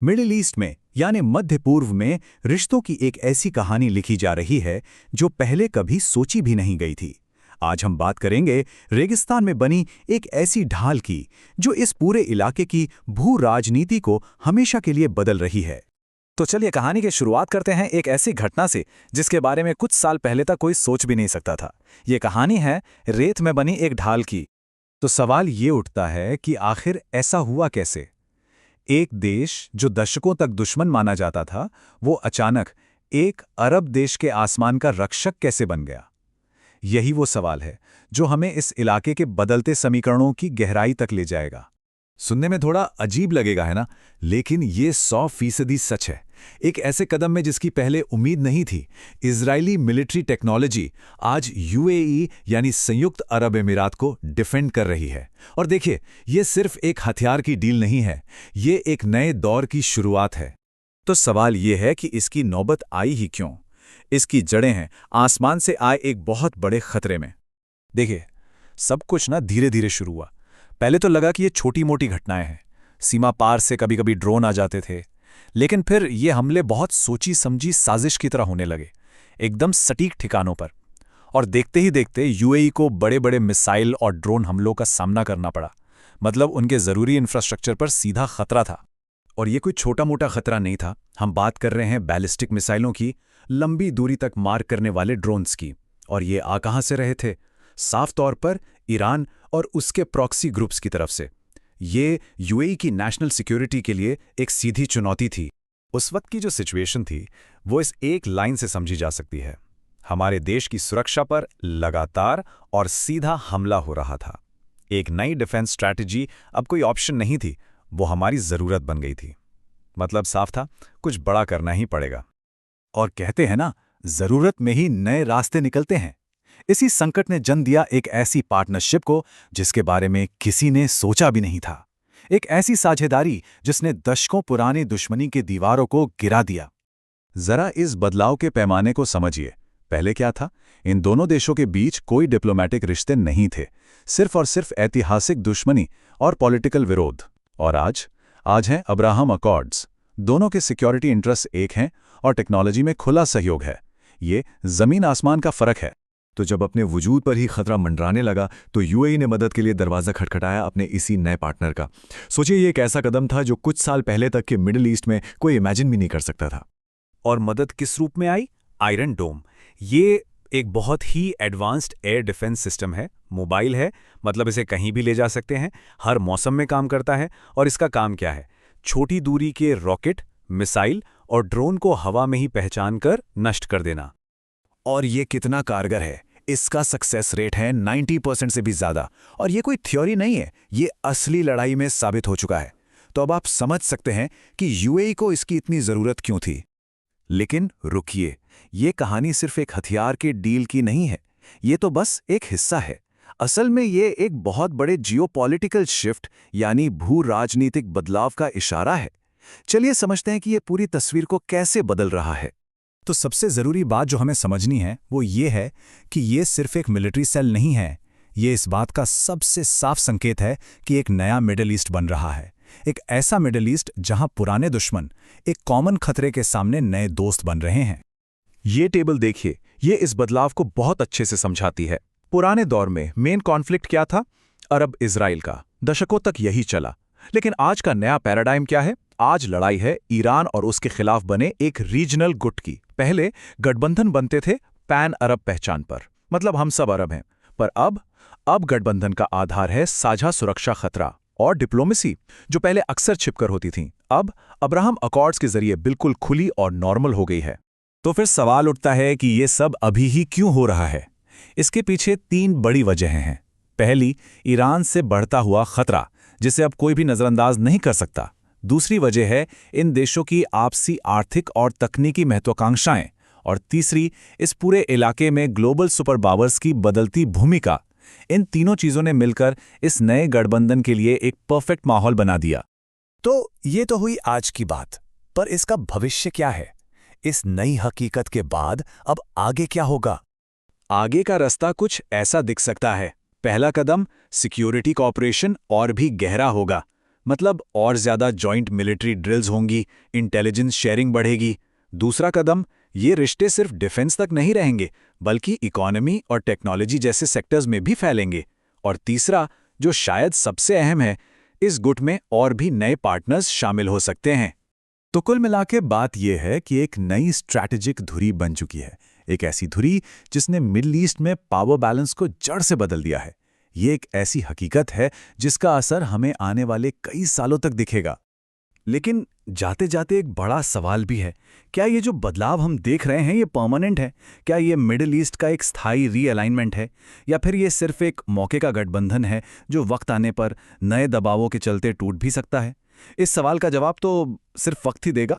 Middle east में यानी मध्य पूर्व में रिश्तों की एक ऐसी कहानी लिखी जा रही है जो पहले कभी सोची भी नहीं गई थी। आज हम बात करेंगे रेगिस्तान में बनी एक ऐसी ढाल की जो इस पूरे इलाके की भू राजनीति को हमेशा के लिए बदल रही है। तो चलिए कहानी की शुरुआत करते हैं एक ऐसी घटना से जिसके बारे में कुछ साल पहले तक कोई सोच भी नहीं सकता था। ये कहानी है रेत में बनी एक ढाल की। तो सवाल ये उठता है कि आखिर ऐसा हुआ कैसे? एक देश जो दशकों तक दुश्मन माना जाता था, वो अचानक एक अरब देश के आसमान का रक्षक कैसे बन गया? यही वो सवाल है जो हमें इस इलाके के बदलते समीकरणों की गहराई तक ले जाएगा। सुनने में थोड़ा अजीब लगेगा, है ना? लेकिन ये 100% सच है। एक ऐसे कदम में जिसकी पहले उम्मीद नहीं थी, इजरायली मिलिट्री टेक्नोलॉजी आज यूएई यानी संयुक्त अरब अमीरात को डिफेंड कर रही है। और देखिए, ये सिर्फ एक हथियार की डील नहीं है, ये एक नए दौर की शुरुआत है। तो सवाल ये है कि इसकी नौबत आई ही क्यों? इसकी जड़ें हैं आसमान से आए एक बहुत बड़े खतरे में। देखिए, सब कुछ ना धीरे धीरे शुरू हुआ। पहले तो लगा कि ये छोटी मोटी घटनाएं हैं, सीमा पार से कभी कभी ड्रोन आ जाते थे। लेकिन फिर ये हमले बहुत सोची समझी साजिश की तरह होने लगे, एकदम सटीक ठिकानों पर। और देखते ही देखते यूएई को बड़े बड़े मिसाइल और ड्रोन हमलों का सामना करना पड़ा। मतलब उनके ज़रूरी इंफ्रास्ट्रक्चर पर सीधा खतरा था। और ये कोई छोटा मोटा खतरा नहीं था। हम बात कर रहे हैं बैलिस्टिक मिसाइलों की, लंबी दूरी तक मार करने वाले ड्रोन्स की। और ये आ कहाँ से रहे थे? साफ तौर पर ईरान और उसके प्रॉक्सी ग्रुप्स की तरफ से। ये यूएई की नेशनल सिक्योरिटी के लिए एक सीधी चुनौती थी। उस वक्त की जो सिचुएशन थी वो इस एक लाइन से समझी जा सकती है। हमारे देश की सुरक्षा पर लगातार और सीधा हमला हो रहा था। एक नई डिफेंस स्ट्रैटेजी अब कोई ऑप्शन नहीं थी, वो हमारी ज़रूरत बन गई थी। मतलब साफ था, कुछ बड़ा करना ही पड़ेगा। और कहते हैं ना, ज़रूरत में ही नए रास्ते निकलते हैं। इसी संकट ने जन्म दिया एक ऐसी पार्टनरशिप को जिसके बारे में किसी ने सोचा भी नहीं था। एक ऐसी साझेदारी जिसने दशकों पुरानी दुश्मनी की दीवारों को गिरा दिया। जरा इस बदलाव के पैमाने को समझिए। पहले क्या था? इन दोनों देशों के बीच कोई डिप्लोमैटिक रिश्ते नहीं थे, सिर्फ और सिर्फ ऐतिहासिक दुश्मनी और पॉलिटिकल विरोध। और आज हैं अब्राहम अकॉर्ड्स। दोनों के सिक्योरिटी इंटरेस्ट एक हैं और टेक्नोलॉजी में खुला सहयोग है। ये जमीन आसमान का फर्क है। तो जब अपने वजूद पर ही खतरा मंडराने लगा तो यूएई ने मदद के लिए दरवाज़ा खटखटाया अपने इसी नए पार्टनर का। सोचिए, ये एक ऐसा कदम था जो कुछ साल पहले तक के मिडिल ईस्ट में कोई इमेजिन भी नहीं कर सकता था। और मदद किस रूप में आई? आयरन डोम। ये एक बहुत ही एडवांस्ड एयर डिफेंस सिस्टम है। मोबाइल है, मतलब इसे कहीं भी ले जा सकते हैं, हर मौसम में काम करता है। और इसका काम क्या है? छोटी दूरी के रॉकेट, मिसाइल और ड्रोन को हवा में ही पहचान कर नष्ट कर देना। और ये कितना कारगर है? इसका सक्सेस रेट है 90% से भी ज़्यादा। और ये कोई थ्योरी नहीं है, ये असली लड़ाई में साबित हो चुका है। तो अब आप समझ सकते हैं कि यूएई को इसकी इतनी ज़रूरत क्यों थी। लेकिन रुकिए, ये कहानी सिर्फ एक हथियार के डील की नहीं है। ये तो बस एक हिस्सा है। असल में ये एक बहुत बड़े जियोपॉलिटिकल शिफ्ट यानी भू राजनीतिक बदलाव का इशारा है। चलिए समझते हैं कि ये पूरी तस्वीर को कैसे बदल रहा है। तो सबसे ज़रूरी बात जो हमें समझनी है वो ये है कि ये सिर्फ एक मिलिट्री सेल नहीं है। ये इस बात का सबसे साफ संकेत है कि एक नया मिडिल ईस्ट बन रहा है। एक ऐसा मिडिल ईस्ट जहां पुराने दुश्मन एक कॉमन खतरे के सामने नए दोस्त बन रहे हैं। ये टेबल देखिए, ये इस बदलाव को बहुत अच्छे से समझाती है। पुराने दौर में मेन कॉन्फ्लिक्ट क्या था? अरब इजराइल का। दशकों तक यही चला। लेकिन आज का नया पैराडाइम क्या है? आज लड़ाई है ईरान और उसके खिलाफ बने एक रीजनल गुट की। पहले गठबंधन बनते थे पैन अरब पहचान पर, मतलब हम सब अरब हैं। पर अब गठबंधन का आधार है साझा सुरक्षा खतरा और डिप्लोमेसी, जो पहले अक्सर छिपकर होती थी, अब अब्राहम अकॉर्ड्स के जरिए बिल्कुल खुली और नॉर्मल हो गई है। तो फिर सवाल उठता है कि ये सब अभी ही क्यों हो रहा है? इसके पीछे 3 बड़ी वजहें हैं। पहली, ईरान से बढ़ता हुआ खतरा, जिसे अब कोई भी नजरअंदाज नहीं कर सकता। दूसरी वजह है इन देशों की आपसी आर्थिक और तकनीकी महत्वाकांक्षाएं। और तीसरी, इस पूरे इलाके में ग्लोबल सुपर पावर्स की बदलती भूमिका। इन तीनों चीजों ने मिलकर इस नए गठबंधन के लिए एक परफेक्ट माहौल बना दिया। तो ये तो हुई आज की बात, पर इसका भविष्य क्या है? इस नई हकीकत के बाद अब आगे क्या होगा? आगे का रास्ता कुछ ऐसा दिख सकता है। पहला कदम सिक्योरिटी कॉपरेशन और भी गहरा होगा। मतलब और ज़्यादा जॉइंट मिलिट्री ड्रिल्स होंगी, इंटेलिजेंस शेयरिंग बढ़ेगी। दूसरा कदम, ये रिश्ते सिर्फ डिफेंस तक नहीं रहेंगे, बल्कि इकोनॉमी और टेक्नोलॉजी जैसे सेक्टर्स में भी फैलेंगे। और तीसरा, जो शायद सबसे अहम है, इस गुट में और भी नए पार्टनर्स शामिल हो सकते हैं। तो कुल मिलाके बात यह है कि एक नई स्ट्रैटेजिक धुरी बन चुकी है, एक ऐसी धुरी जिसने मिडल ईस्ट में पावर बैलेंस को जड़ से बदल दिया है। ये एक ऐसी हकीकत है जिसका असर हमें आने वाले कई सालों तक दिखेगा। लेकिन जाते जाते एक बड़ा सवाल भी है, क्या ये जो बदलाव हम देख रहे हैं ये परमानेंट है? क्या ये मिडिल ईस्ट का एक स्थायी रीअलाइनमेंट है, या फिर ये सिर्फ एक मौके का गठबंधन है जो वक्त आने पर नए दबावों के चलते टूट भी सकता है? इस सवाल का जवाब तो सिर्फ वक्त ही देगा।